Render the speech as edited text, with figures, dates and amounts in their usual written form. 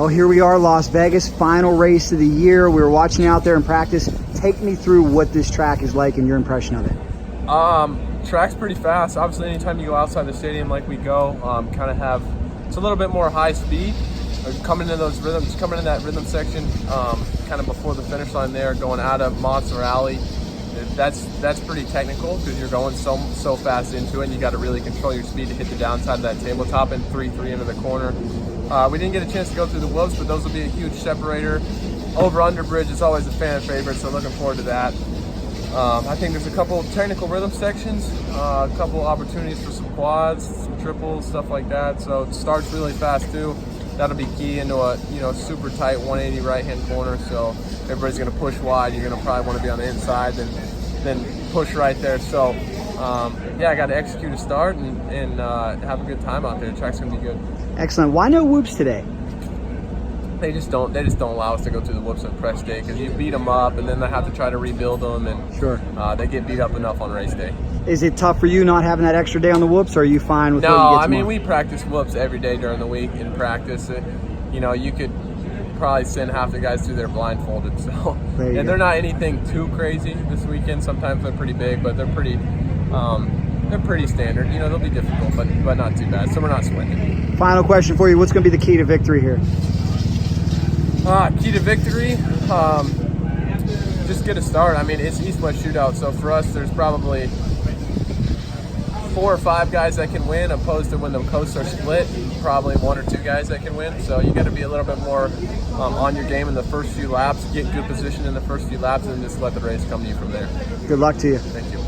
Oh, here we are, Las Vegas, final race of the year. We were watching you out there in practice. Take me through what this track is like and your impression of it. Track's pretty fast. Obviously, anytime you go outside the stadium like we go, it's a little bit more high speed. Coming in those rhythms, coming in that rhythm section, kind of before the finish line there, going out of Monster Alley. That's pretty technical because you're going so fast into it, and you got to really control your speed to hit the downside of that tabletop and 3-3 into the corner. We didn't get a chance to go through the whoops, but those will be a huge separator. Over-under bridge is always a fan favorite, so looking forward to that. I think there's a couple technical rhythm sections, a couple opportunities for some quads, some triples, stuff like that. So it starts really fast too. That'll be key into a super tight 180 right-hand corner. So everybody's going to push wide. You're going to probably want to be on the inside, then push right there. So yeah, I got to execute a start and have a good time out there. The track's going to be good. Excellent. Why no whoops today? They just don't allow us to go through the whoops on press day because you beat them up and then they have to try to rebuild them, and sure, they get beat up enough on race day. Is it tough for you not having that extra day on the whoops, or are you fine with what you get tomorrow? I mean, we practice whoops every day during the week in practice. You could probably send half the guys through there blindfolded. So and they're not anything too crazy this weekend. Sometimes they're pretty big, but they're pretty standard. They'll be difficult, but not too bad. So we're not sweating. Final question for you: what's going to be the key to victory here? Key to victory, just get a start. I mean, it's East-West shootout, so for us, there's probably 4 or 5 guys that can win, opposed to when the coasts are split, probably 1 or 2 guys that can win. So you got to be a little bit more on your game in the first few laps, get good position in the first few laps, and just let the race come to you from there. Good luck to you. Thank you.